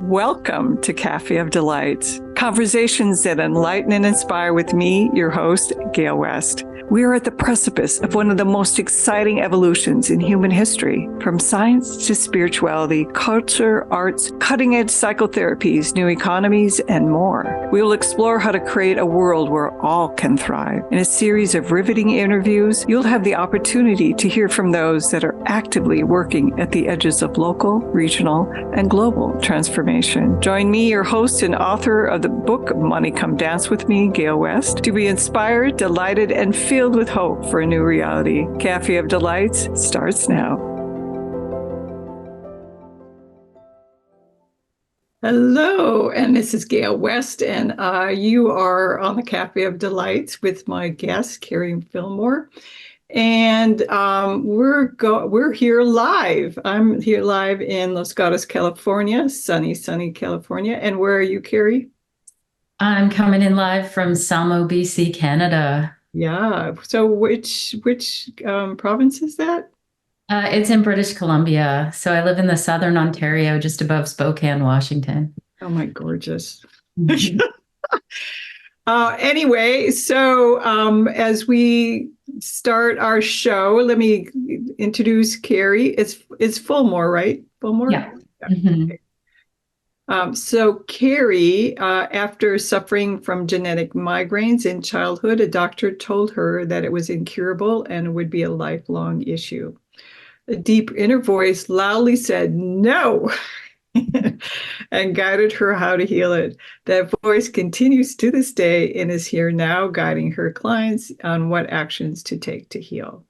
Welcome to Café of Delights, conversations that enlighten and inspire with me, your host, Gale West. We are at the precipice of one of the most exciting evolutions in human history, from science to spirituality, culture, arts, cutting-edge psychotherapies, new economies, and more. We will explore how to create a world where all can thrive. In a series of riveting interviews, you'll have the opportunity to hear from those that are actively working at the edges of local, regional, and global transformation. Join me, your host and author of the book, Money Come Dance With Me, Gale West, to be inspired, delighted, and filled with hope for a new reality. Café of Delights starts now. Hello, and this is Gale West, and you are on the Café of Delights with my guest, Keri Fulmore. And we're here live. I'm here live in Los Gatos, California, sunny California. And where are you, Keri? I'm coming in live from Salmo, BC, Canada. Yeah. So which province is that? It's in British Columbia. So I live in the southern Ontario, just above Spokane, Washington. Oh my, gorgeous. Anyway, so as we start our show, let me introduce Keri. It's Fulmore, right? Fulmore? Yeah. Mm-hmm. So Keri, after suffering from genetic migraines in childhood, a doctor told her that it was incurable and would be a lifelong issue. A deep inner voice loudly said, "No," and guided her how to heal it. That voice continues to this day and is here now, guiding her clients on what actions to take to heal.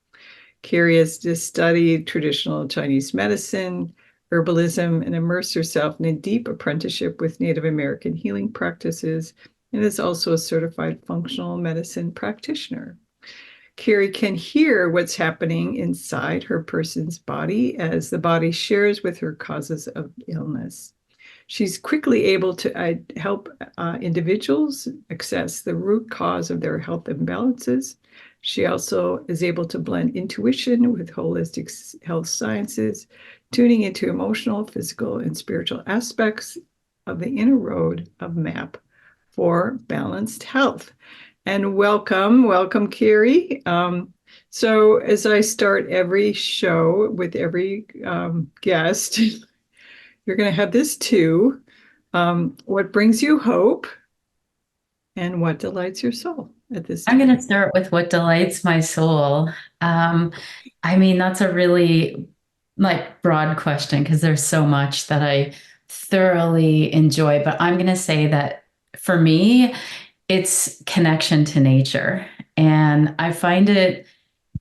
Keri has just studied traditional Chinese medicine, herbalism, and immersed herself in a deep apprenticeship with Native American healing practices, and is also a certified functional medicine practitioner. Keri can hear what's happening inside her person's body as the body shares with her causes of illness. She's quickly able to help individuals access the root cause of their health imbalances. She also is able to blend intuition with holistic health sciences, tuning into emotional, physical, and spiritual aspects of the inner road of MAP for balanced health. And welcome, Keri. So as I start every show with every guest, you're going to have this too. What brings you hope and what delights your soul at this I'm time? going to start with what delights my soul. That's a really broad question because there's so much that I thoroughly enjoy. But I'm going to say that for me, it's connection to nature. And I find it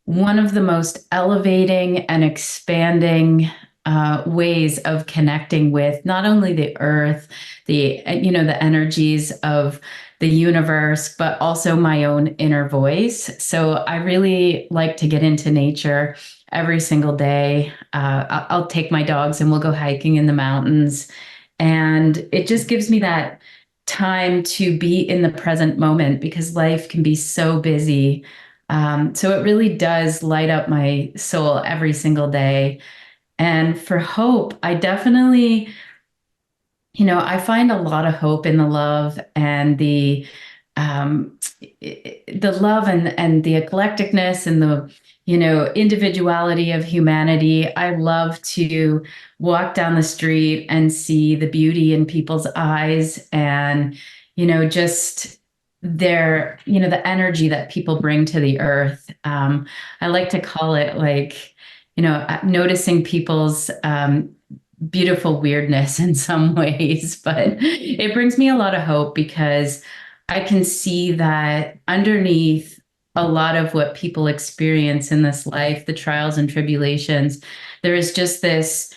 one of the most elevating and expanding ways of connecting with not only the earth, the energies of the universe, but also my own inner voice. So I really like to get into nature every single day. I'll take my dogs and we'll go hiking in the mountains. And it just gives me that time to be in the present moment because life can be so busy. So it really does light up my soul every single day. And for hope, I definitely, I find a lot of hope in the love and the love and the eclecticness and the, individuality of humanity. I love to walk down the street and see the beauty in people's eyes and, just the energy that people bring to the earth. I like to call it noticing people's beautiful weirdness in some ways, but it brings me a lot of hope because I can see that underneath a lot of what people experience in this life, the trials and tribulations, there is just this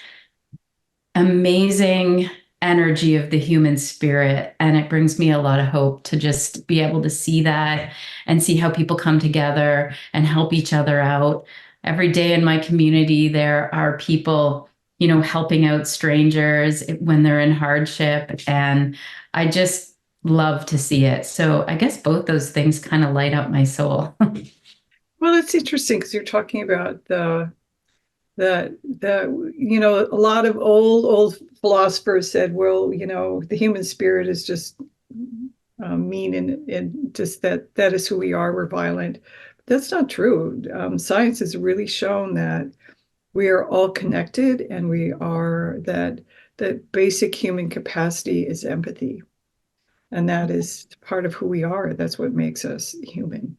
amazing energy of the human spirit. And it brings me a lot of hope to just be able to see that and see how people come together and help each other out. Every day in my community, there are people, helping out strangers when they're in hardship. And I just love to see it. So I guess both those things kind of light up my soul. Well, it's interesting because you're talking about the that a lot of old philosophers said, well, the human spirit is just mean, and just that is who we are. We're violent. That's not true. Science has really shown that we are all connected, and we are that basic human capacity is empathy, and that is part of who we are. That's what makes us human.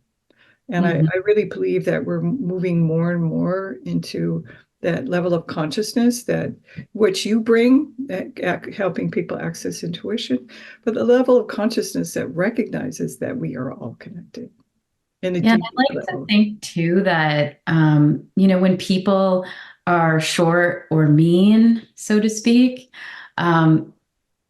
And Mhm. I really believe that we're moving more and more into that level of consciousness that which you bring, that helping people access intuition, but the level of consciousness that recognizes that we are all connected in a Yeah, and deep I like to level. think too that, when people are short or mean, so to speak, um,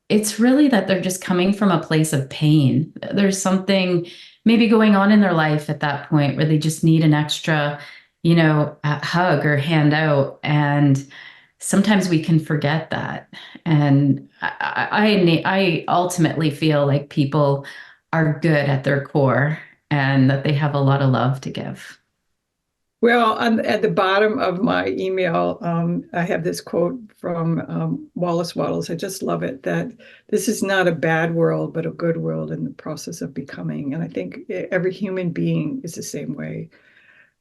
it's really that they're just coming from a place of pain. There's something maybe going on in their life at that point where they just need an extra, hug or hand out. And sometimes we can forget that. And I ultimately feel like people are good at their core and that they have a lot of love to give. Well, at the bottom of my email, I have this quote from Wallace Wattles. I just love it, that this is not a bad world, but a good world in the process of becoming. And I think every human being is the same way.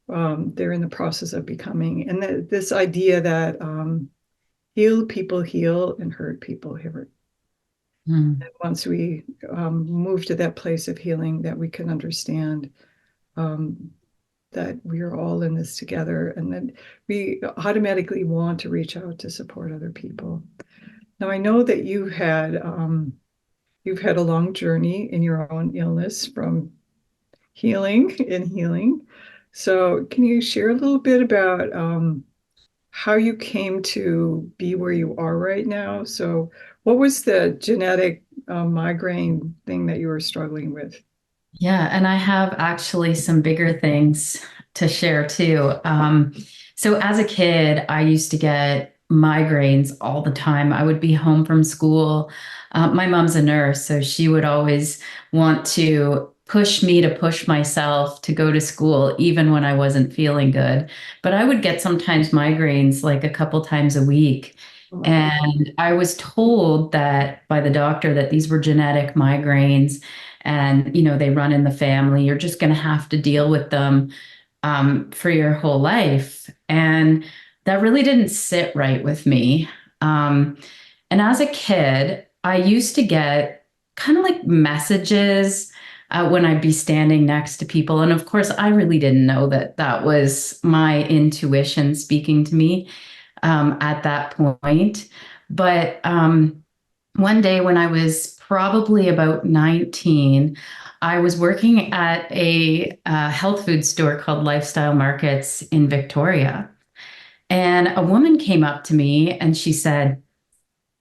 They're in the process of becoming. And this idea that healed people heal and hurt people hurt. Mm. And once we move to that place of healing, that we can understand um, that we are all in this together, and then we automatically want to reach out to support other people. Now, I know that you've had a long journey in your own illness from healing and healing. So, can you share a little bit about how you came to be where you are right now? So, what was the genetic migraine thing that you were struggling with? Yeah, and I have actually some bigger things to share too. So as a kid, I used to get migraines all the time. I would be home from school. My mom's a nurse, so she would always want to push me to push myself to go to school, even when I wasn't feeling good. But I would get sometimes migraines like a couple times a week. Oh my God. And I was told that by the doctor that these were genetic migraines and they run in the family. You're just going to have to deal with them for your whole life. And that really didn't sit right with me. And as a kid, I used to get kind of like messages when I'd be standing next to people. And of course, I really didn't know that that was my intuition speaking to me at that point. But one day when I was probably about 19, I was working at a health food store called Lifestyle Markets in Victoria. And a woman came up to me and she said,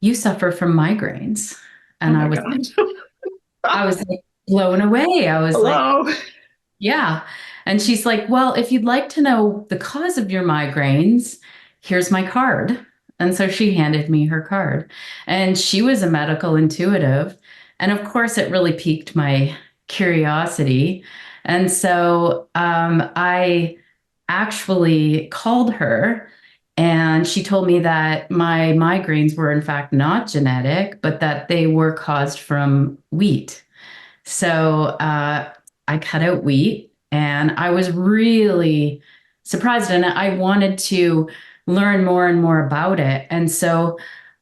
"You suffer from migraines." Oh And my God. I was like blown away. I was like, Hello. yeah. And she's like, "Well, if you'd like to know the cause of your migraines, here's my card." And so she handed me her card. And she was a medical intuitive. And of course, it really piqued my curiosity. And so I actually called her and she told me that my migraines were, in fact, not genetic, but that they were caused from wheat. So I cut out wheat and I was really surprised and I wanted to learn more and more about it. And so,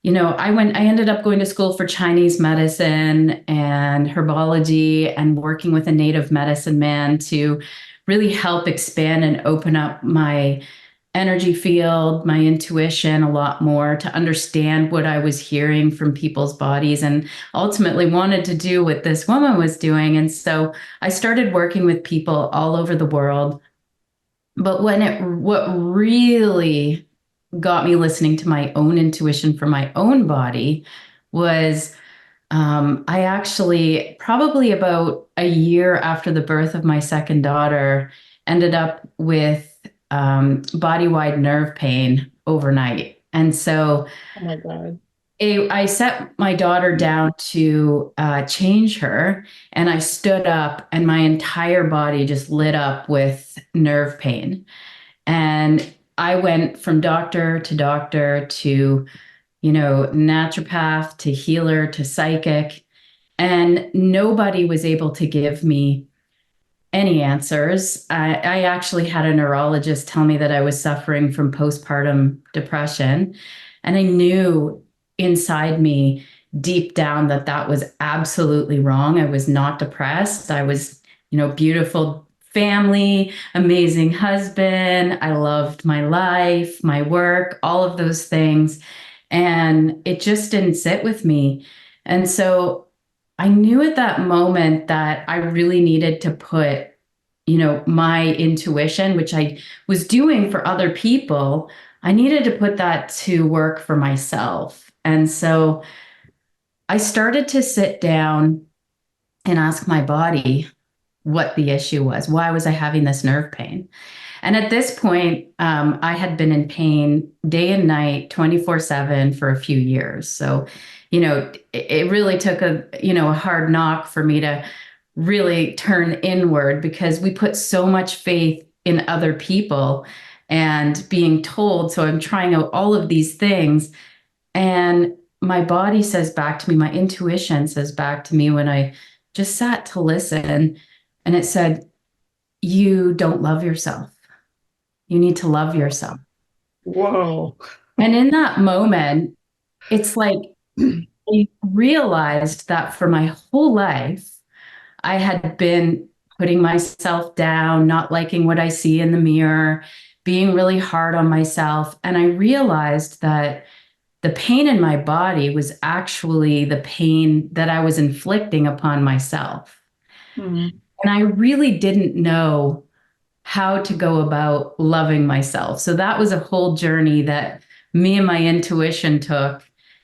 I ended up going to school for Chinese medicine and herbology and working with a native medicine man to really help expand and open up my energy field, my intuition a lot more to understand what I was hearing from people's bodies and ultimately wanted to do what this woman was doing. And so I started working with people all over the world. But what really got me listening to my own intuition for my own body was I actually, probably about a year after the birth of my second daughter, ended up with body wide nerve pain overnight. And so Oh my God. I set my daughter down to change her, and I stood up, and my entire body just lit up with nerve pain. And I went from doctor to doctor to, naturopath to healer to psychic, and nobody was able to give me any answers. I actually had a neurologist tell me that I was suffering from postpartum depression. And I knew inside me, deep down, that that was absolutely wrong. I was not depressed. I was, beautiful family, amazing husband. I loved my life, my work, all of those things. And it just didn't sit with me. And so I knew at that moment that I really needed to put, my intuition, which I was doing for other people, I needed to put that to work for myself. And so I started to sit down and ask my body what the issue was. Why was I having this nerve pain? And at this point, I had been in pain day and night, 24/7 for a few years. So, it really took a hard knock for me to really turn inward because we put so much faith in other people and being told. So I'm trying out all of these things. And my body says back to me, my intuition says back to me when I just sat to listen, and it said, "You don't love yourself. You need to love yourself." Whoa. And in that moment, it's like I realized that for my whole life, I had been putting myself down, not liking what I see in the mirror, being really hard on myself. And I realized that the pain in my body was actually the pain that I was inflicting upon myself. Mhm. And I really didn't know how to go about loving myself. So that was a whole journey that me and my intuition took.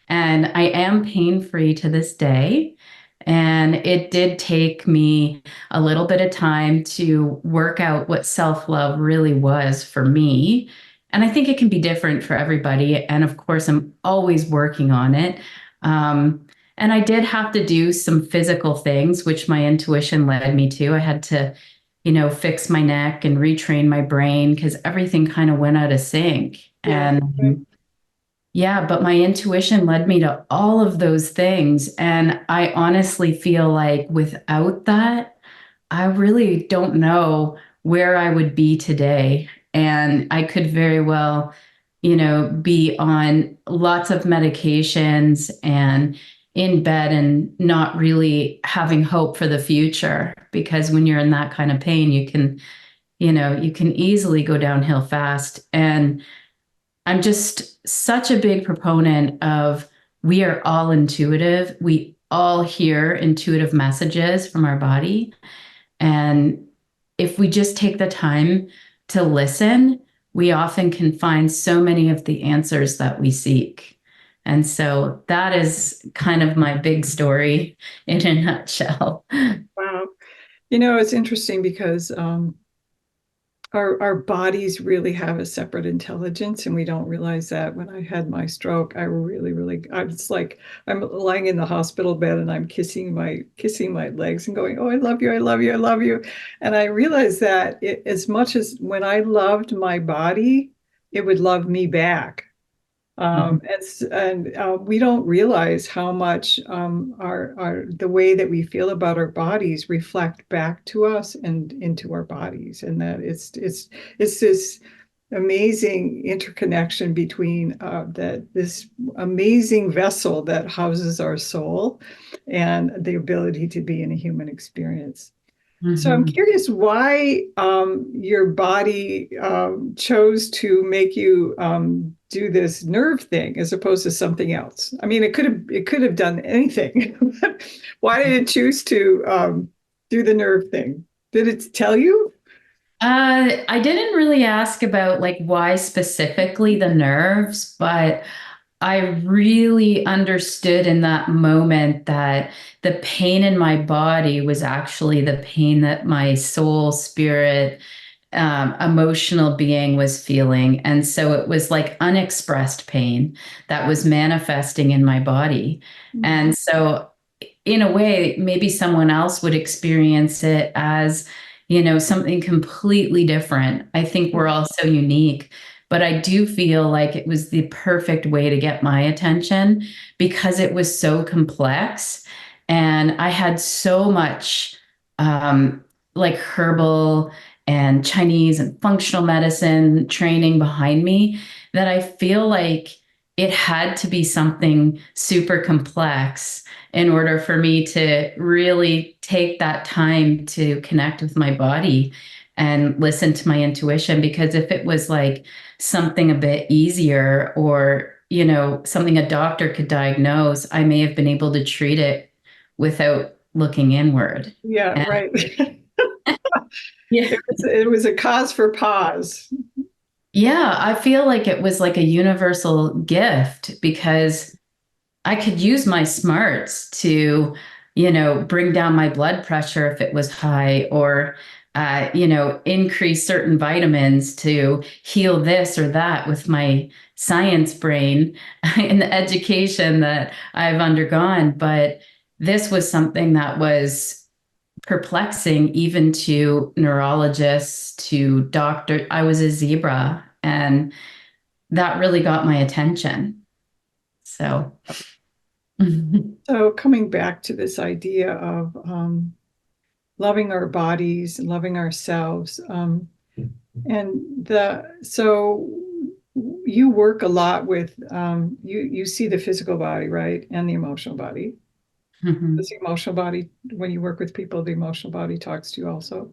And I am pain free to this day. And it did take me a little bit of time to work out what self love really was for me. And I think it can be different for everybody. And of course, I'm always working on it. Um, and I did have to do some physical things, which my intuition led me to. I had to fix my neck and retrain my brain because everything kind of went out of sync. Yeah. Right. And yeah, but my intuition led me to all of those things. And I honestly feel like without that, I really don't know where I would be today. And I could very well, be on lots of medications and in bed and not really having hope for the future. Because when you're in that kind of pain, you can easily go downhill fast. And I'm just such a big proponent of we are all intuitive. We all hear intuitive messages from our body. And if we just take the time to listen, we often can find so many of the answers that we seek. And so that is kind of my big story in a nutshell. Wow. It's interesting because our bodies really have a separate intelligence, and we don't realize that. When I had my stroke, I was like, I'm lying in the hospital bed and I'm kissing my legs and going, "Oh, I love you, I love you, I love you." And I realized that as much as when I loved my body, it would love me back. We don't realize how much our the way that we feel about our bodies reflect back to us and into our bodies, and that it's this amazing interconnection between this amazing vessel that houses our soul and the ability to be in a human experience. So I'm Mhm. curious why your body chose to make you do this nerve thing as opposed to something else. I mean, it could have done anything. Why did it choose to do the nerve thing? Did it tell you? I didn't really ask about like why specifically the nerves, but I really understood in that moment that the pain in my body was actually the pain that my soul, spirit, emotional being was feeling. And so it was like unexpressed pain that was manifesting in my body. Mhm. And so, in a way, maybe someone else would experience it as, something completely different. I think we're all so unique. But I do feel like it was the perfect way to get my attention because it was so complex. And I had so much like herbal and Chinese and functional medicine training behind me that I feel like it had to be something super complex in order for me to really take that time to connect with my body and listen to my intuition. Because if it was like something a bit easier or, something a doctor could diagnose, I may have been able to treat it without looking inward. Yeah, And right. yeah. It was a cause for pause. Yeah, I feel like it was like a universal gift because I could use my smarts to, bring down my blood pressure if it was high, or, increase certain vitamins to heal this or that with my science brain and the education that I've undergone. But this was something that was perplexing even to neurologists, to doctors. I was a zebra, and that really got my attention. So. So coming back to this idea of loving our bodies, loving ourselves, and so you work a lot with you see the physical body, right, and the emotional body. Mhm. Does the emotional body, when you work with people, the emotional body talks to you also?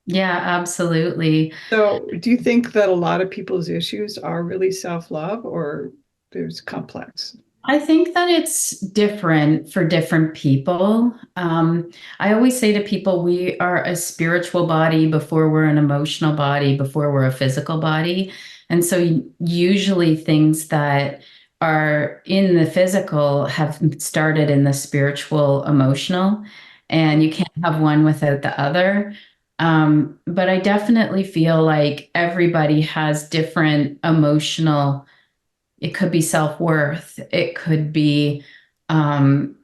Yeah, absolutely. So do you think that a lot of people's issues are really self-love, or there's complex? I think that it's different for different people. I always say to people, we are a spiritual body before we're an emotional body, before we're a physical body. And so usually things that are in the physical have started in the spiritual, emotional, and you can't have one without the other. But I definitely feel like everybody has different emotional. It could be self-worth. It could be, um,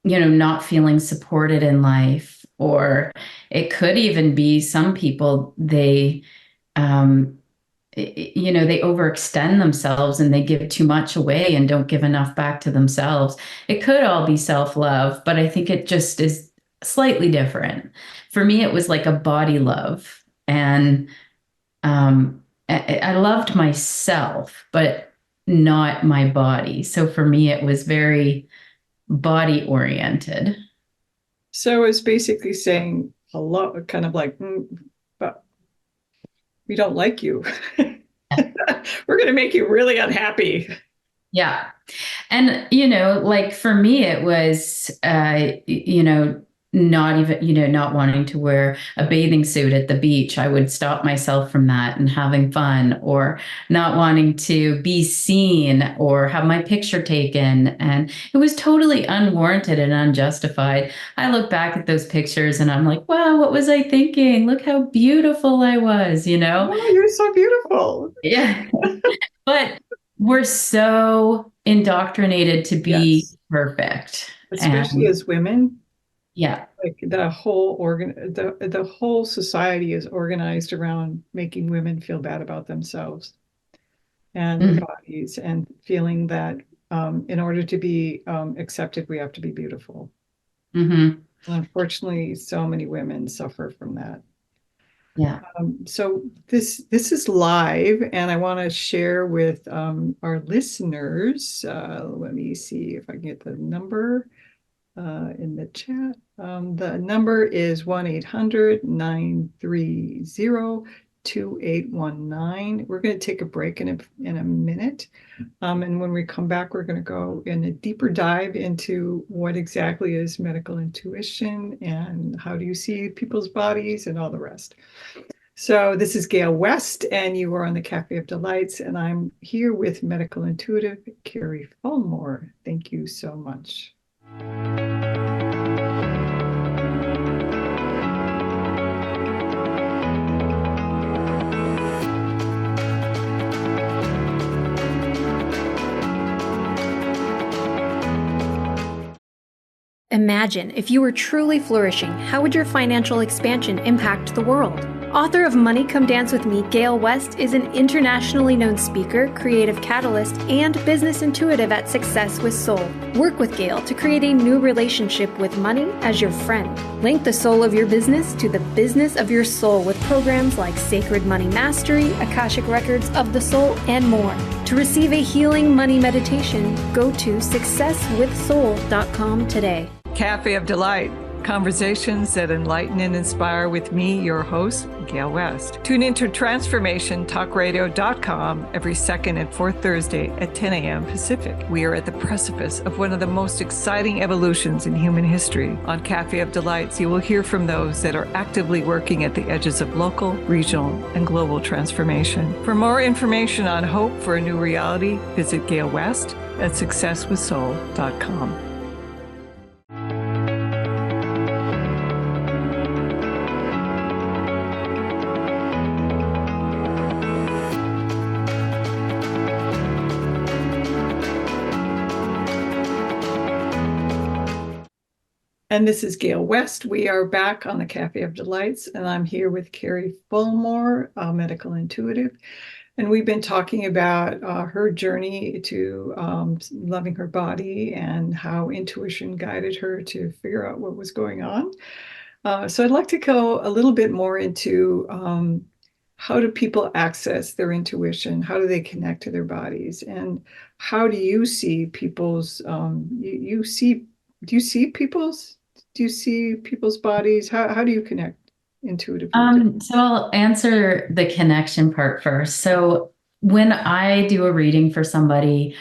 not feeling supported in life. Or it could even be some people, um, they overextend themselves and they give too much away and don't give enough back to themselves. It could all be self-love, but I think it just is slightly different. For me, it was like a body love. And I loved myself, but not my body. So for me, it was very body oriented. So it's basically saying hello, kind of like, but we don't like you. We're going to make you really unhappy. Yeah. And, like for me, it was, not even, not wanting to wear a bathing suit at the beach. I would stop myself from that and having fun, or not wanting to be seen or have my picture taken. And it was totally unwarranted and unjustified. I look back at those pictures and I'm like, wow, what was I thinking? Look how beautiful I was, Oh, you're so beautiful. Yeah. But we're so indoctrinated to be Yes. perfect. Especially And as women, yeah. like the whole society is organized around making women feel bad about themselves and their Mhm, bodies, and feeling that in order to be accepted, we have to be beautiful. mhm, And unfortunately, so many women suffer from that. yeah. So this is live, and I want to share with our listeners. Let me see if I can get the number in the chat. The number is 1-800-930-2819. We're going to take a break in a minute. And when we come back, we're going to go in a deeper dive into what exactly is medical intuition and how do you see people's bodies and all the rest. So this is Gale West, and you are on the Cafe of Delights, and I'm here with medical intuitive Keri Fulmore. Thank you so much. Imagine if you were truly flourishing, how would your financial expansion impact the world? Author of Money Come Dance With Me, Gale West is an internationally known speaker, creative catalyst, and business intuitive at Success with Soul. Work with Gale to create a new relationship with money as your friend. Link the soul of your business to the business of your soul with programs like Sacred Money Mastery, Akashic Records of the Soul, and more. To receive a healing money meditation, go to successwithsoul.com today. Cafe of Delight. Conversations that enlighten and inspire with me, your host, Gale West. Tune into transformationtalkradio.com every second and fourth Thursday at 10 a.m. Pacific. We are at the precipice of one of the most exciting evolutions in human history. On Cafe of Delights, you will hear from those that are actively working at the edges of local, regional, and global transformation. For more information on hope for a new reality, visit Gale West at successwithsoul.com. And this is Gale West. We are back on the Cafe of Delights, and I'm here with Keri Fulmore, a medical intuitive. And we've been talking about her journey to loving her body and how intuition guided her to figure out what was going on. So I'd like to go a little bit more into how do people access their intuition? How do they connect to their bodies? And how do you see people's, do you see people's bodies? How do you connect intuitively? So I'll answer the connection part first. So when I do a reading for somebody,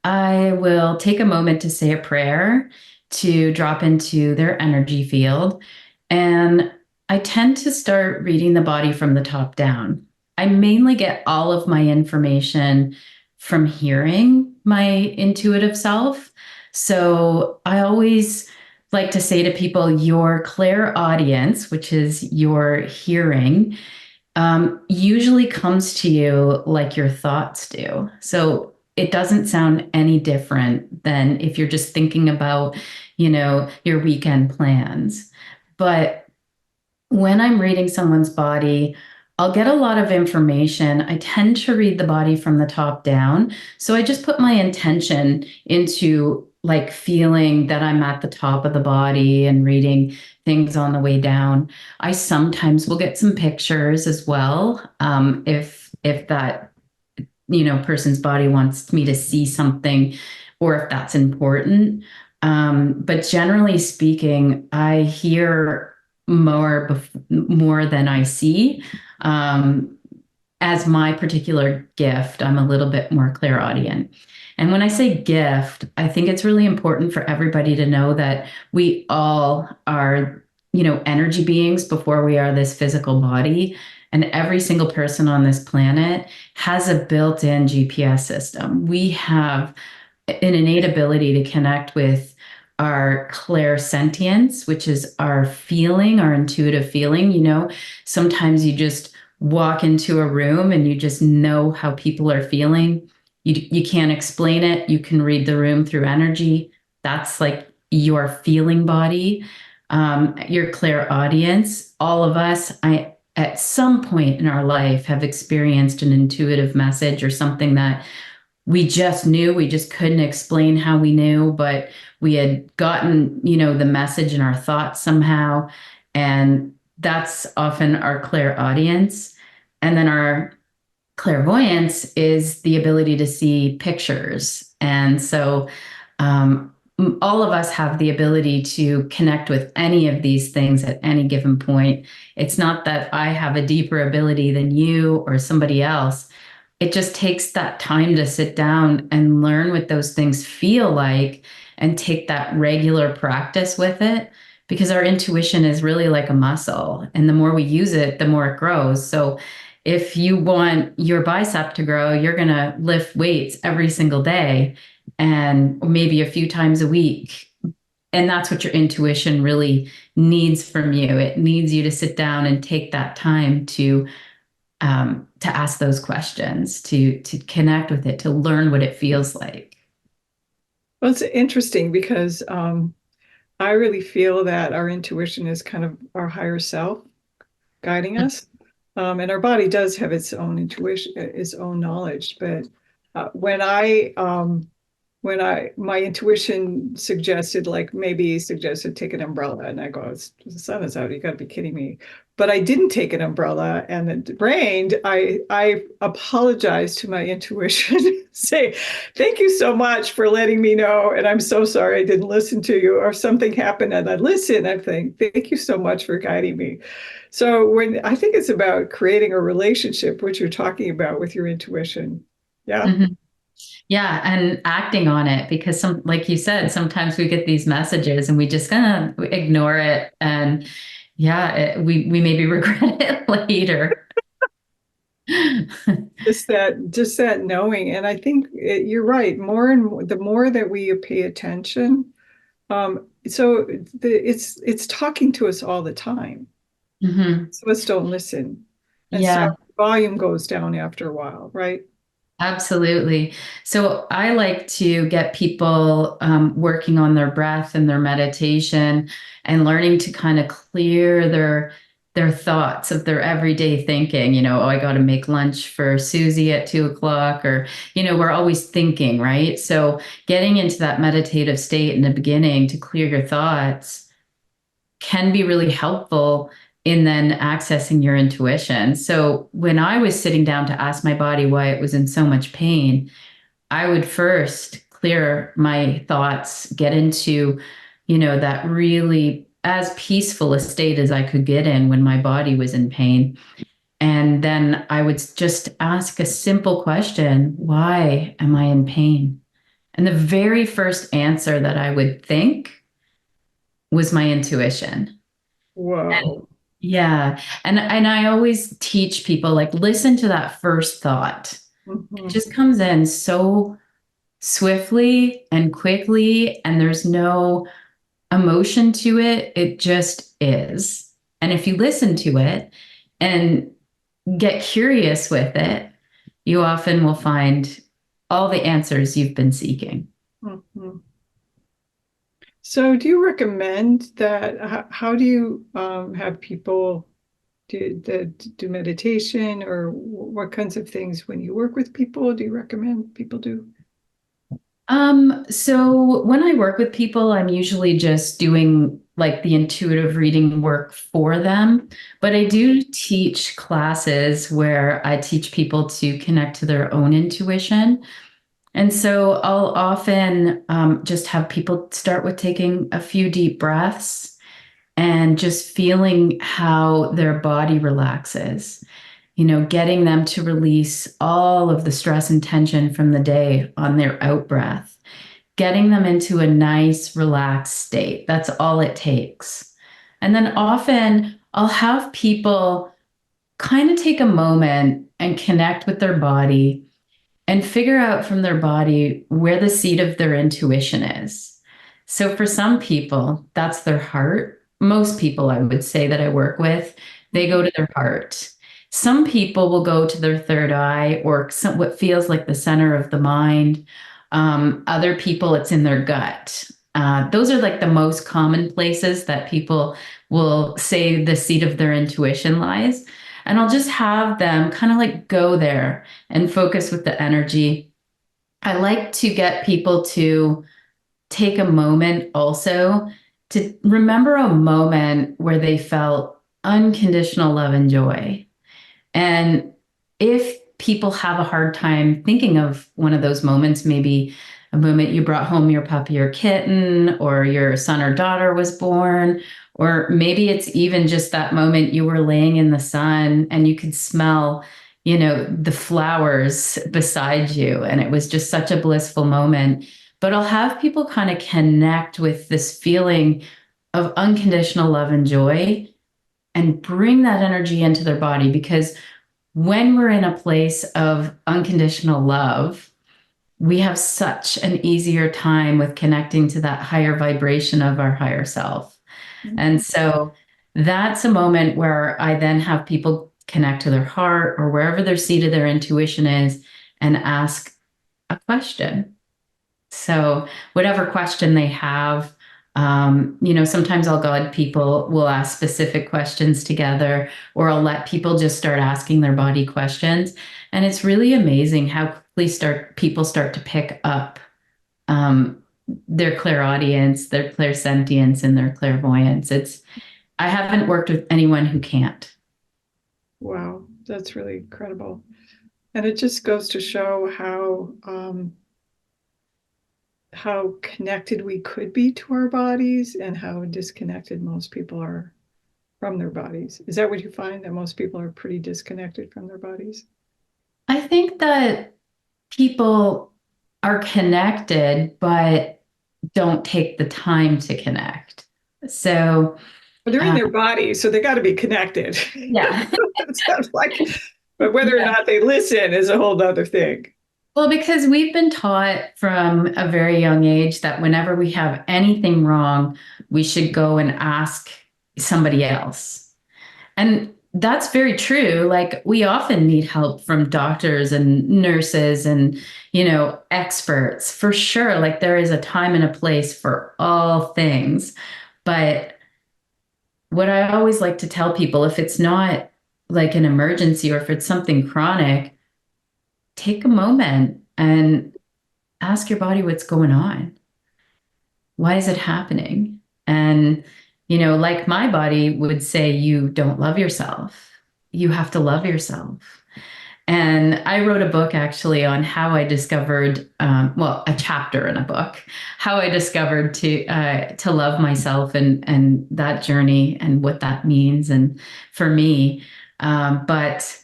I will take a moment to say a prayer to drop into their energy field. And I tend to start reading the body from the top down. I mainly get all of my information from hearing my intuitive self. So I always like to say to people, your clairaudience, which is your hearing, usually comes to you like your thoughts do. So it doesn't sound any different than if you're just thinking about, your weekend plans. But when I'm reading someone's body, I'll get a lot of information. I tend to read the body from the top down. So I just put my intention into like feeling that I'm at the top of the body and reading things on the way down. I sometimes will get some pictures as well. If that, person's body wants me to see something or if that's important. But generally speaking, I hear more than I see. As my particular gift, I'm a little bit more clairaudient. And when I say gift, I think it's really important for everybody to know that we all are, energy beings before we are this physical body. And every single person on this planet has a built-in GPS system. We have an innate ability to connect with our clairsentience, which is our feeling, our intuitive feeling. Sometimes you just walk into a room and you just know how people are feeling. You can't explain it. You can read the room through energy. That's like your feeling body, your clairaudience. All of us, at some point in our life, have experienced an intuitive message or something that we just knew. We just couldn't explain how we knew, but we had gotten, the message in our thoughts somehow. And that's often our clairaudience. And then our clairvoyance is the ability to see pictures. And so all of us have the ability to connect with any of these things at any given point. It's not that I have a deeper ability than you or somebody else. It just takes that time to sit down and learn what those things feel like and take that regular practice with it, because our intuition is really like a muscle. And the more we use it, the more it grows. So if you want your bicep to grow, you're going to lift weights every single day and maybe a few times a week. And that's what your intuition really needs from you. It needs you to sit down and take that time to ask those questions, to connect with it, to learn what it feels like. Well, it's interesting because I really feel that our intuition is kind of our higher self guiding us. And our body does have its own intuition, its own knowledge. But when my intuition suggested, like maybe suggested take an umbrella, and I go, the sun is out, you got to be kidding me. But I didn't take an umbrella and it rained. I apologized to my intuition, say, thank you so much for letting me know. And I'm so sorry I didn't listen to you, or something happened and I listened. I think, thank you so much for guiding me. So when I think it's about creating a relationship, which you're talking about with your intuition. Yeah. Mhm. Yeah, and acting on it because like you said, sometimes we get these messages and we just kind of ignore it, and yeah, we maybe regret it later. Just that knowing. And I think you're right. More and more, the more that we pay attention, so it's talking to us all the time. Mhm. Some of us don't listen. And so Yeah. volume goes down after a while, right? Absolutely. So I like to get people working on their breath and their meditation and learning to kind of clear their thoughts of their everyday thinking. Oh, I got to make lunch for Susie at 2 o'clock, or, we're always thinking, right? So getting into that meditative state in the beginning to clear your thoughts can be really helpful in then accessing your intuition. So when I was sitting down to ask my body why it was in so much pain, I would first clear my thoughts, get into, that really as peaceful a state as I could get in when my body was in pain. And then I would just ask a simple question, why am I in pain? And the very first answer that I would think was my intuition. And Whoa. yeah, and I always teach people, like, listen to that first thought. It Mhm. just comes in so swiftly and quickly, and there's no emotion to it. It just is. And if you listen to it and get curious with it, you often will find all the answers you've been seeking. Mhm. So do you recommend that? How do you have people do meditation, or what kinds of things when you work with people do you recommend people do? So when I work with people, I'm usually just doing like the intuitive reading work for them. But I do teach classes where I teach people to connect to their own intuition. And so I'll often just have people start with taking a few deep breaths and just feeling how their body relaxes, getting them to release all of the stress and tension from the day on their out breath, getting them into a nice, relaxed state. That's all it takes. And then often I'll have people kind of take a moment and connect with their body and figure out from their body where the seat of their intuition is. So for some people, that's their heart. Most people, I would say, that I work with, they go to their heart. Some people will go to their third eye, or what feels like the center of the mind. Other people, it's in their gut. Those are like the most common places that people will say the seat of their intuition lies. And I'll just have them kind of like go there and focus with the energy. I like to get people to take a moment also to remember a moment where they felt unconditional love and joy. And if people have a hard time thinking of one of those moments, maybe a moment you brought home your puppy or kitten, or your son or daughter was born, or maybe it's even just that moment you were laying in the sun and you could smell, the flowers beside you. And it was just such a blissful moment. But I'll have people kind of connect with this feeling of unconditional love and joy and bring that energy into their body, because when we're in a place of unconditional love, we have such an easier time with connecting to that higher vibration of our higher self. And so that's a moment where I then have people connect to their heart or wherever their seat of their intuition is and ask a question. So, whatever question they have, Sometimes I'll guide people, we'll ask specific questions together, or I'll let people just start asking their body questions. And it's really amazing how quickly people start to pick up um, their clairaudience, their clairsentience, and their clairvoyance. I haven't worked with anyone who can't. Wow, that's really incredible. And it just goes to show how connected we could be to our bodies and how disconnected most people are from their bodies. Is that what you find, that most people are pretty disconnected from their bodies? I think that people are connected, but don't take the time to connect. So, But they're in their body, so they got to be connected. yeah. It sounds like, but whether or Yeah. not they listen is a whole other thing. Well, because we've been taught from a very young age that whenever we have anything wrong, we should go and ask somebody else. And that's very true. Like we often need help from doctors and nurses and, experts for sure. Like there is a time and a place for all things. But what I always like to tell people, if it's not like an emergency or if it's something chronic, take a moment and ask your body what's going on. Why is it happening? And, like my body would say, you don't love yourself. You have to love yourself. And I wrote a book actually on how I discovered, a chapter in a book, how I discovered to love myself and that journey and what that means. And for me, but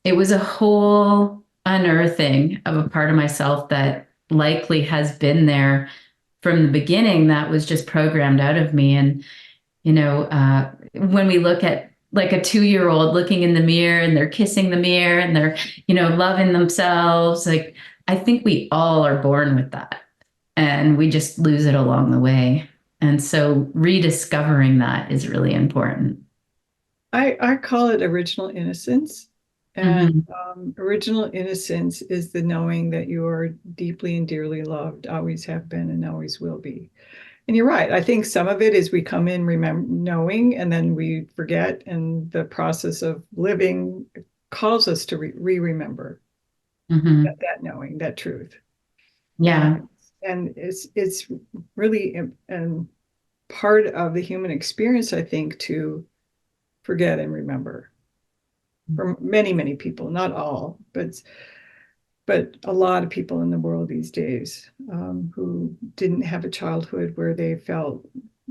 it was a whole unearthing of a part of myself that likely has been there from the beginning that was just programmed out of me. And, when we look at like a 2-year-old looking in the mirror and they're kissing the mirror and they're, loving themselves, like I think we all are born with that and we just lose it along the way. And so rediscovering that is really important. I call it original innocence. And original innocence is the knowing that you are deeply and dearly loved, always have been and always will be. And you're right. I think some of it is we come in knowing and then we forget, and the process of living calls us to remember that knowing, that truth. Yeah. And it's really part of the human experience, I think, to forget and remember. For many, many people, not all, but a lot of people in the world these days who didn't have a childhood where they felt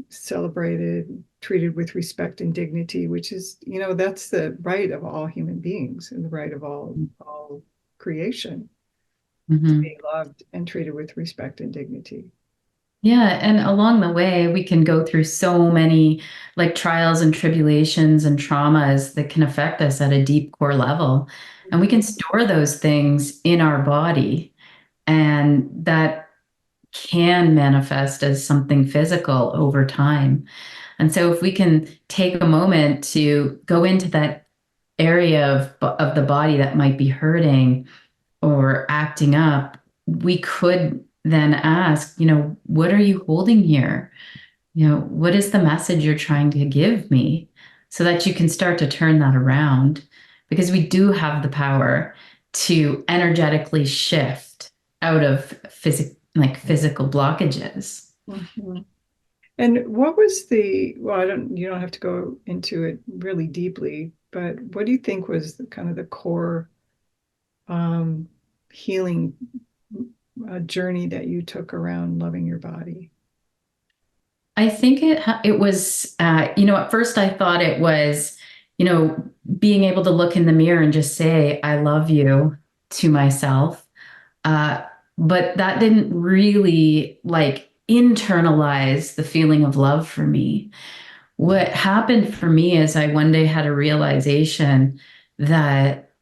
celebrated, treated with respect and dignity, which is, that's the right of all human beings and the right of all creation, to be loved and treated with respect and dignity. Yeah, and along the way, we can go through so many like trials and tribulations and traumas that can affect us at a deep core level. And we can store those things in our body, and that can manifest as something physical over time. And so if we can take a moment to go into that area of the body that might be hurting or acting up, we could then ask, what are you holding here? What is the message you're trying to give me so that you can start to turn that around? Because we do have the power to energetically shift out of physical blockages. Mm-hmm. And what was you don't have to go into it really deeply, but what do you think was kind of the core healing journey that you took around loving your body? I think it was, at first I thought it was, being able to look in the mirror and just say, I love you to myself. But that didn't really like internalize the feeling of love for me. What happened for me is I one day had a realization that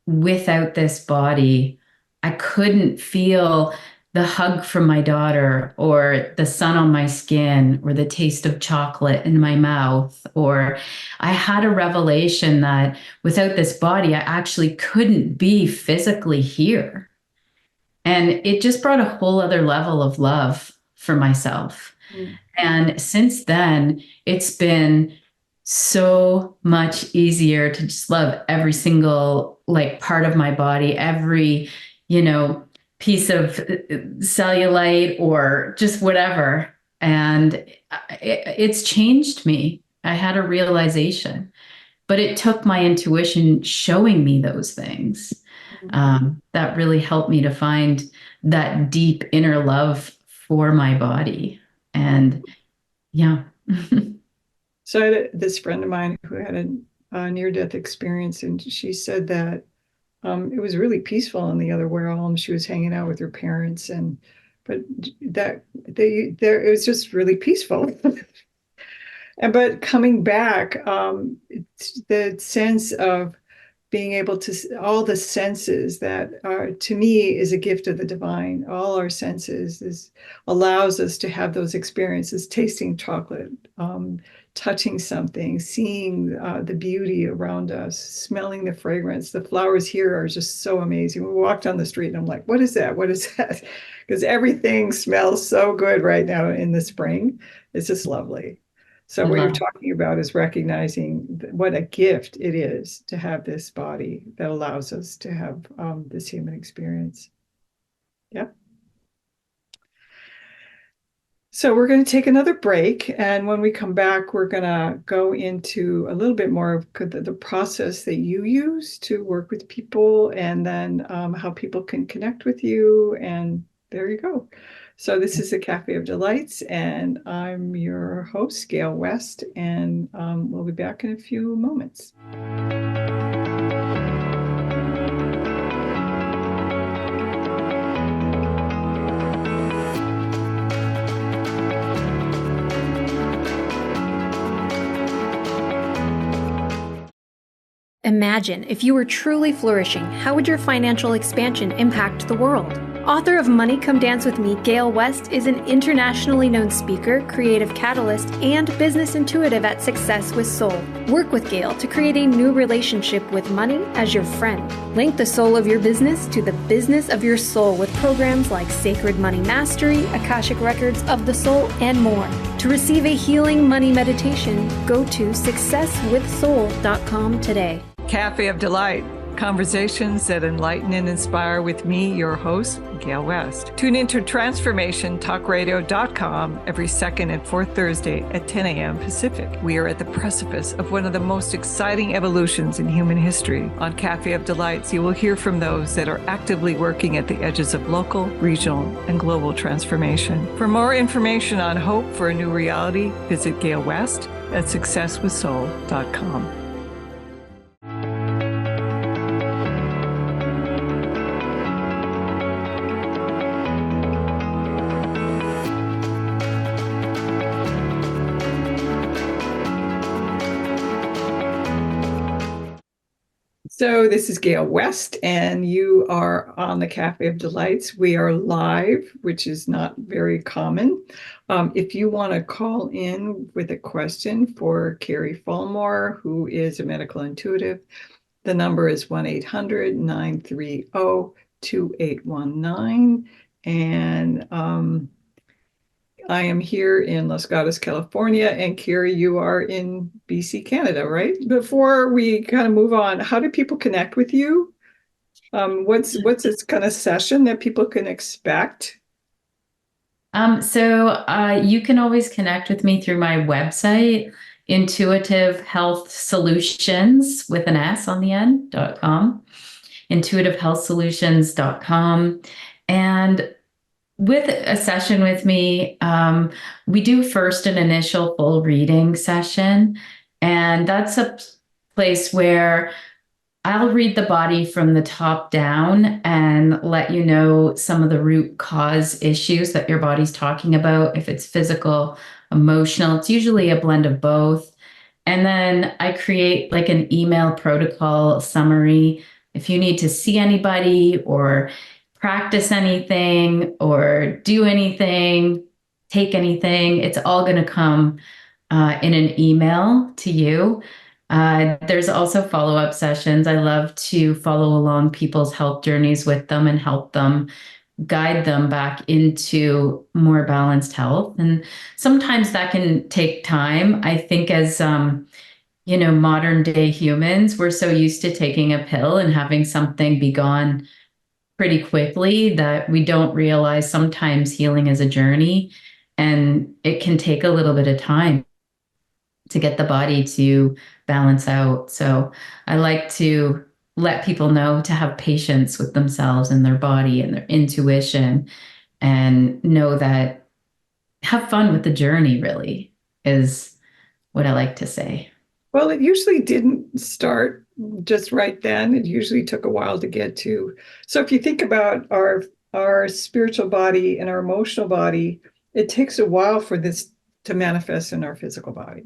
without this body, I couldn't feel the hug from my daughter or the sun on my skin or the taste of chocolate in my mouth. Or I had a revelation that without this body, I actually couldn't be physically here. And it just brought a whole other level of love for myself. Mm. And since then, it's been so much easier to just love every single like part of my body, every, you know, piece of cellulite or just whatever. And it's changed me. I had a realization, but it took my intuition showing me those things. That really helped me to find that deep inner love for my body. And yeah. So I had this friend of mine who had a near-death experience, and she said that it was really peaceful in the other realm. She was hanging out with her parents, but that it was just really peaceful. And but coming back, it's the sense of being able to all the senses that are to me is a gift of the divine. All our senses is allows us to have those experiences: tasting chocolate, touching something, seeing the beauty around us, smelling the fragrance. The flowers here are just so amazing. We walk down the street and I'm like, what is that? What is that? Because everything smells so good right now in the spring. It's just lovely. So I what you're love talking about is recognizing what a gift it is to have this body that allows us to have this human experience. Yep. So we're going to take another break, and when we come back, we're going to go into a little bit more of the process that you use to work with people, and then how people can connect with you. And there you go. So this is the Cafe of Delights, and I'm your host, Gale West, and we'll be back in a few moments. Imagine if you were truly flourishing, how would your financial expansion impact the world? Author of Money Come Dance With Me, Gale West is an internationally known speaker, creative catalyst, and business intuitive at Success with Soul. Work with Gale to create a new relationship with money as your friend. Link the soul of your business to the business of your soul with programs like Sacred Money Mastery, Akashic Records of the Soul, and more. To receive a healing money meditation, go to successwithsoul.com today. Cafe of Delight, conversations that enlighten and inspire with me, your host, Gale West. Tune into transformationtalkradio.com every second and fourth Thursday at 10 a.m. Pacific. We are at the precipice of one of the most exciting evolutions in human history. On Cafe of Delights, you will hear from those that are actively working at the edges of local, regional, and global transformation. For more information on hope for a new reality, visit Gale West at successwithsoul.com. So this is Gale West, and you are on the Cafe of Delights. We are live, which is not very common. If you want to call in with a question for Keri Fulmore, who is a medical intuitive, the number is 1-800-930-2819. And I am here in Los Gatos, California, and Keri, you are in BC, Canada, right? Before we kind of move on, how do people connect with you? What's this kind of session that people can expect? So you can always connect with me through my website, Intuitive Health Solutions with an S on the end.com, intuitivehealthsolutions.com. And with a session with me, we do first an initial full reading session. And that's a place where I'll read the body from the top down and let you know some of the root cause issues that your body's talking about. If it's physical, emotional, it's usually a blend of both. And then I create like an email protocol summary. If you need to see anybody or practice anything or do anything, take anything, it's all going to come in an email to you. There's also follow-up sessions. I love to follow along people's health journeys with them and help them guide them back into more balanced health. And sometimes that can take time. I think as modern day humans, we're so used to taking a pill and having something be gone pretty quickly that we don't realize sometimes healing is a journey and it can take a little bit of time to get the body to balance out. So I like to let people know to have patience with themselves and their body and their intuition and know that have fun with the journey, really, is what I like to say. Well, it usually didn't start just right then. It usually took a while to get to. So if you think about our spiritual body and our emotional body, it takes a while for this to manifest in our physical body.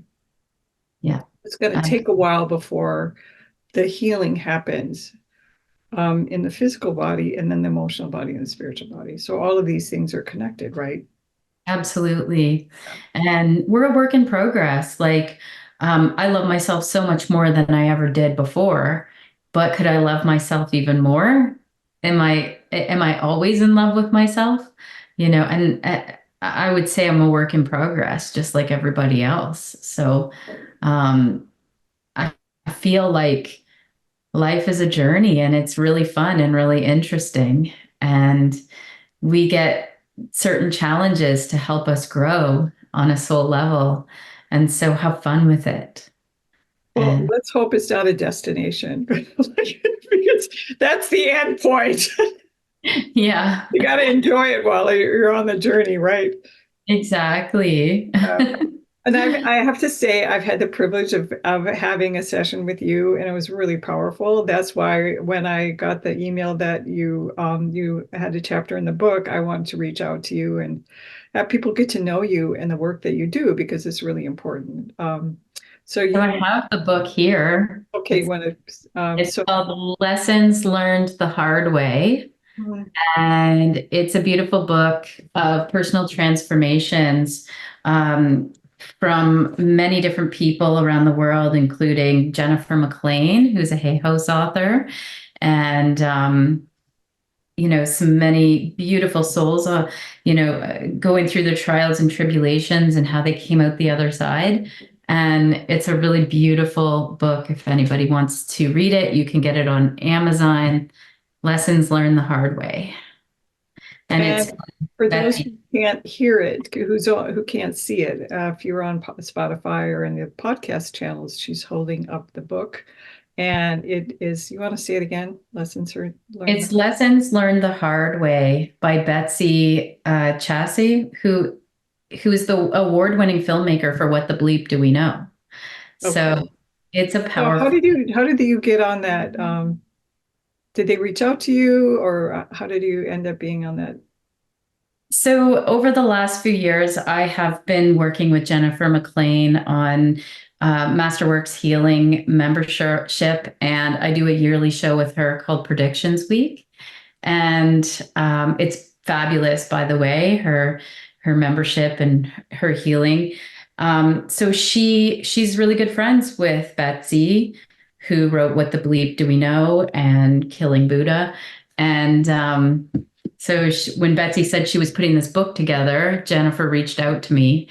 Yeah. It's going to take a while before the healing happens in the physical body and then the emotional body and the spiritual body. So all of these things are connected, right? Absolutely. And we're a work in progress. Like, I love myself so much more than I ever did before, but could I love myself even more? Am I always in love with myself? And I would say I'm a work in progress, just like everybody else. So, I feel like life is a journey and it's really fun and really interesting. And we get certain challenges to help us grow on a soul level. And so have fun with it. Well, And let's hope it's not a destination because that's the end point. yeah, You got to enjoy it while you're on the journey, right? exactly. And I have to say, I've had the privilege of having a session with you, and it was really powerful. That's why when I got the email that you had a chapter in the book, I wanted to reach out to you and have people get to know you and the work that you do because it's really important. So So you I have the book here. okay? You want to It's called Lessons Learned the Hard Way. Mhm. And it's a beautiful book of personal transformations um, from many different people around the world, including Jennifer McLean, who's a Hay House author, and some many beautiful souls, going through their trials and tribulations and how they came out the other side. And it's a really beautiful book. If anybody wants to read it, you can get it on Amazon. Lessons Learned the Hard Way. And And it's for those Betsy. who can't hear it, who can't see it, if you're on Spotify or in the podcast channels, she's holding up the book, and it is. You want to say it again? Learned. It's Lessons Learned the Hard Way by Betsy Chassie, who is the award-winning filmmaker for What the Bleep Do We Know? Okay. So it's a So powerful. how did you get on that? Did they reach out to you, or how did you end up being on that? So over the last few years, I have been working with Jennifer McLean on Masterworks Healing membership, and I do a yearly show with her called Predictions Week. And it's fabulous, by the way, her membership and her healing. So she's really good friends with Betsy, who wrote What the Bleep Do We Know and Killing Buddha. And so when Betsy said she was putting this book together, Jennifer reached out to me,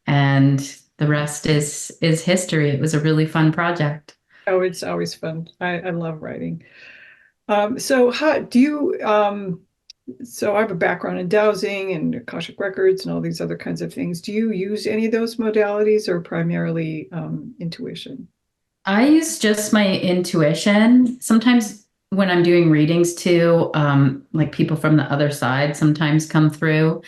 and the rest is history. It was a really fun project. Oh, it's always fun. I love writing. So how do you? So I have a background in dowsing and Akashic records and all these other kinds of things. Do you use any of those modalities or primarily intuition? I use just my intuition. Sometimes when I'm doing readings too, like people from the other side sometimes come through.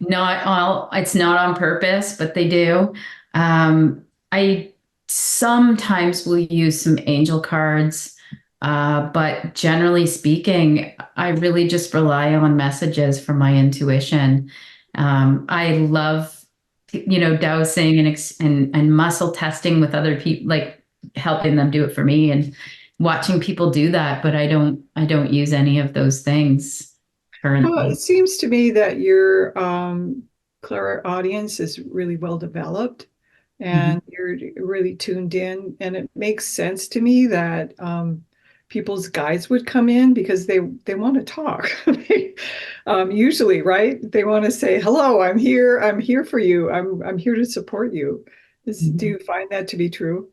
Not all, it's not on purpose, but they do. I sometimes will use some angel cards, but generally speaking, I really just rely on messages from my intuition. I love dowsing and muscle testing with other people, like helping them do it for me and watching people do that. But I don't use any of those things Well, it currently. seems to me that your Clara audience is really well developed Mhm. and you're really tuned in. And it makes sense to me that people's guides would come in because they want to talk. Usually, right? They want to say, "Hello, I'm here. I'm here for you. I'm here to support you." Do Mhm. you find that to be true?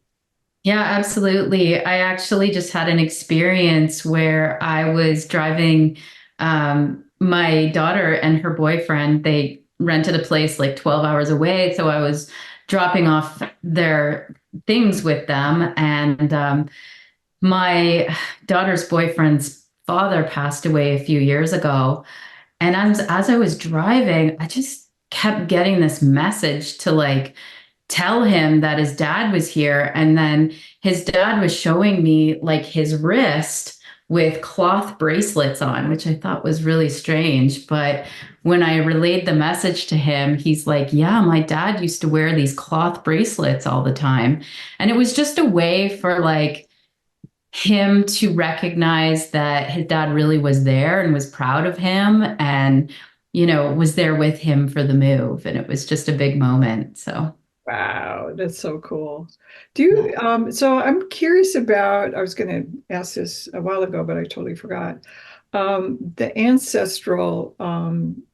Yeah, absolutely. I actually just had an experience where I was driving my daughter and her boyfriend. They rented a place like 12 hours away. So I was dropping off their things with them. And my daughter's boyfriend's father passed away a few years ago. And as I was driving, I just kept getting this message to like tell him that his dad was here. And then his dad was showing me like his wrist with cloth bracelets on, which I thought was really strange. But when I relayed the message to him, he's like, "Yeah, my dad used to wear these cloth bracelets all the time." And it was just a way for like him to recognize that his dad really was there and was proud of him and, was there with him for the move. And it was just a big moment. So, Wow, that's so cool. yeah. So I'm curious about, I was going to ask this a while ago, but I totally forgot. The ancestral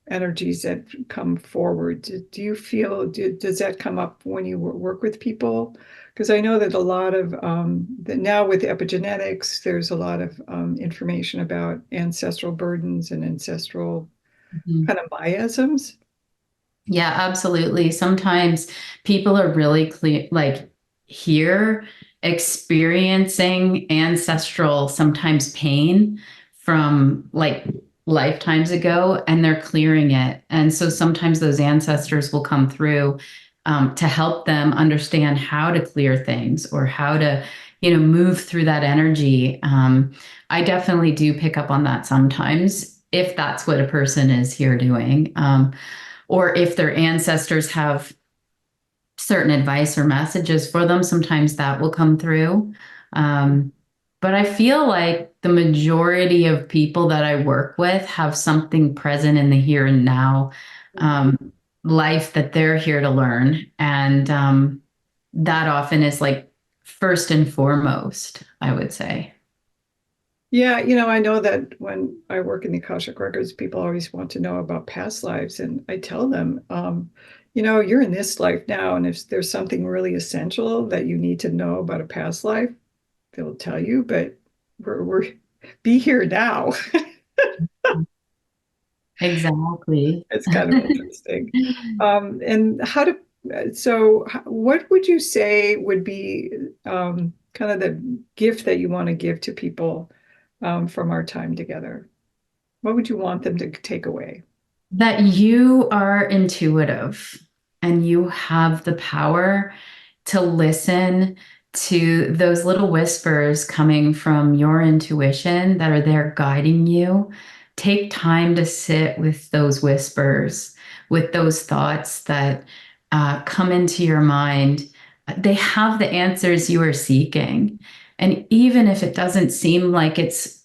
energies that come forward, do you feel, does that come up when you work with people? Because I know that a lot of, that now with epigenetics, there's a lot of information about ancestral burdens and ancestral Mhm. kind of miasms. Yeah, absolutely. Sometimes people are really clear, like here experiencing ancestral, sometimes pain from like lifetimes ago, and they're clearing it. And so sometimes those ancestors will come through to help them understand how to clear things or how to, move through that energy. I definitely do pick up on that sometimes if that's what a person is here doing. Or if their ancestors have certain advice or messages for them, sometimes that will come through. Um, but I feel like the majority of people that I work with have something present in the here and now um, life that they're here to learn. And that often is like first and foremost, I would say. Yeah, I know that when I work in the Akashic Records, people always want to know about past lives. And I tell them, you're in this life now, and if there's something really essential that you need to know about a past life, they'll tell you, but we're be here now. Exactly. It's kind of interesting. And what would you say would be kind of the gift that you want to give to people from our time together? What would you want them to take away? That you are intuitive and you have the power to listen to those little whispers coming from your intuition that are there guiding you. Take time to sit with those whispers, with those thoughts that come into your mind. They have the answers you are seeking. And even if it doesn't seem like it's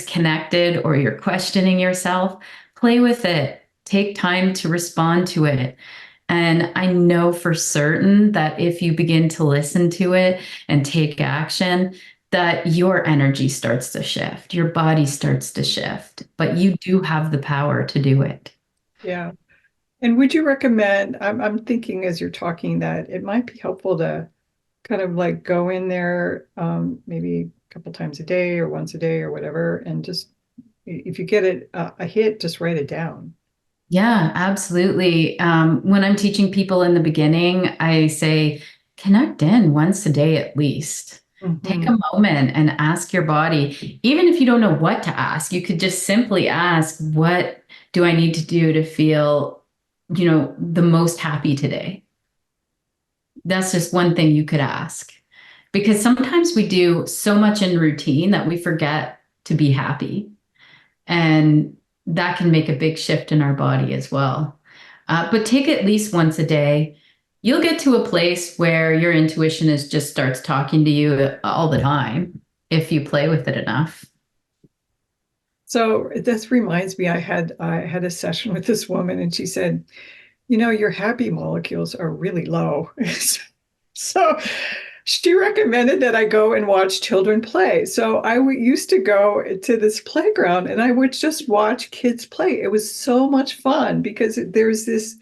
connected or you're questioning yourself, play with it. Take time to respond to it. And I know for certain that if you begin to listen to it and take action, that your energy starts to shift, your body starts to shift, but you do have the power to do it. Yeah. And would you recommend, I'm thinking as you're talking that it might be helpful to kind of like go in there maybe a couple times a day or once a day or whatever, and just if you get a hit, just write it down. Yeah, absolutely. When I'm teaching people in the beginning, I say connect in once a day at least. Take Mhm. a moment and ask your body. Even if you don't know what to ask, you could just simply ask, what do I need to do to feel, the most happy today? That's just one thing you could ask. Because sometimes we do so much in routine that we forget to be happy. And that can make a big shift in our body as well. But take at least once a day. You'll get to a place where your intuition is just starts talking to you all the time if you play with it enough. So this reminds me, I had a session with this woman, and she said, your happy molecules are really low. So she recommended that I go and watch children play. So used to go to this playground and I would just watch kids play. It was so much fun because there's this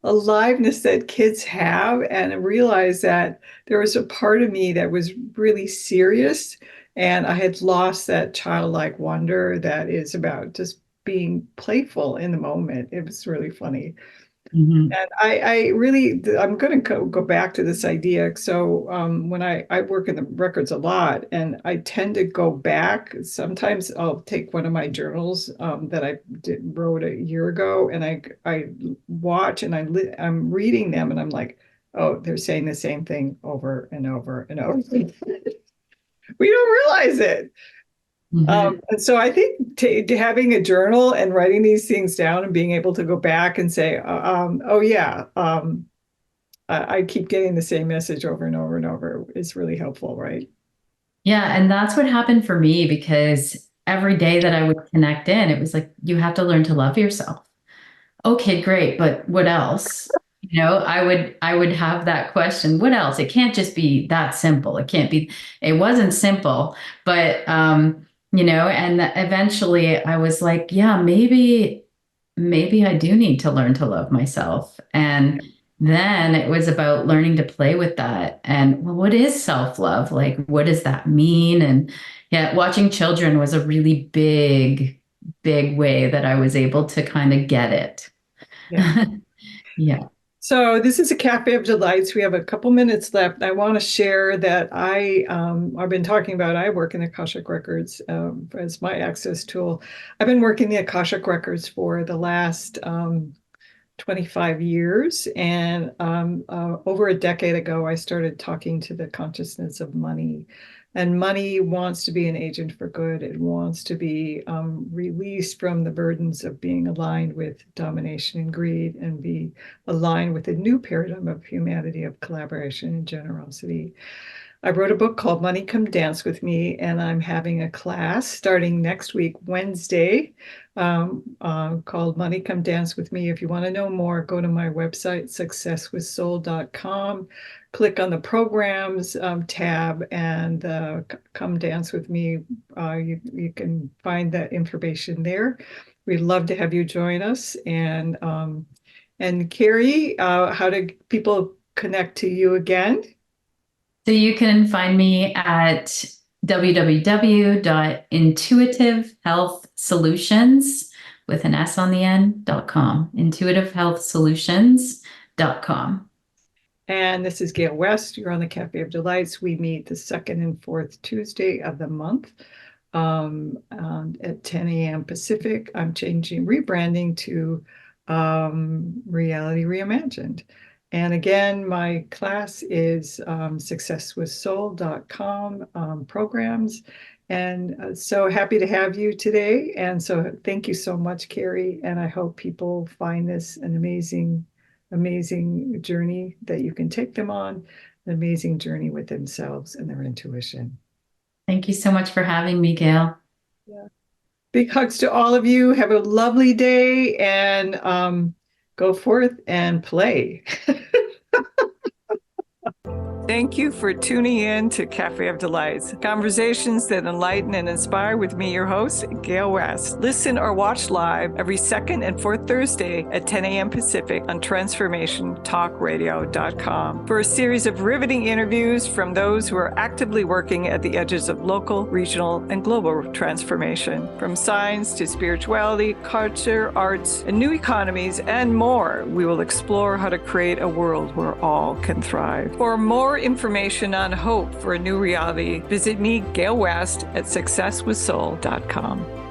aliveness that kids have, and I realized that there was a part of me that was really serious, and I had lost that childlike wonder that is about just being playful in the moment. It was really funny. Mhm. And I'm going to go back to this idea. So when I work in the records a lot, and I tend to go back. Sometimes I'll take one of my journals that wrote a year ago, and I watch and I'm reading them, and I'm like, oh, they're saying the same thing over and over and over. We don't realize it. Mhm. And so I think having a journal and writing these things down and being able to go back and say, oh yeah, I keep getting the same message over and over and over is really helpful, right? Yeah, and that's what happened for me because every day that I would connect in, it was like, you have to learn to love yourself. Okay, great, but what else? I would have that question. What else? It can't just be that simple. It wasn't simple, but and eventually I was like, yeah, maybe I do need to learn to love myself. And then it was about learning to play with that. And well, what is self-love? Like, what does that mean? And yeah, watching children was a really big way that I was able to kind of get it. Yeah. Yeah. So this is a Cafe of Delights. We have a couple minutes left. I want to share that I've been talking about, I work in the Akashic Records as my access tool. I've been working the Akashic Records for the last 25 years. And over a decade ago, I started talking to the consciousness of money. And money wants to be an agent for good. It wants to be released from the burdens of being aligned with domination and greed and be aligned with a new paradigm of humanity, of collaboration and generosity. I wrote a book called Money Come Dance with Me, and I'm having a class starting next week, Wednesday, called Money Come Dance with Me. If you want to know more, go to my website, successwithsoul.com, click on the programs tab, and come dance with me. You can find that information there. We'd love to have you join us. And Keri, how do people connect to you again? So you can find me at www.intuitivehealthsolutions with an S on the end.com. Intuitivehealthsolutions.com. And this is Gale West. You're on the Cafe of Delights. We meet the second and fourth Tuesday of the month at 10 a.m. Pacific. I'm rebranding to Reality Reimagined. And again, my class is successwithsoul.com programs. And so happy to have you today. And so thank you so much, Keri. And I hope people find this an amazing journey that you can take them on, an amazing journey with themselves and their intuition. Thank you so much for having me, Gale. Yeah. Big hugs to all of you. Have a lovely day and go forth and play. Thank you for tuning in to Cafe of Delights, conversations that enlighten and inspire with me, your host, Gale West. Listen or watch live every second and fourth Thursday at 10 a.m. Pacific on transformationtalkradio.com for a series of riveting interviews from those who are actively working at the edges of local, regional, and global transformation. From science to spirituality, culture, arts, and new economies, and more, we will explore how to create a world where all can thrive. For more information on hope for a new reality, visit me, Gale West, at successwithsoul.com.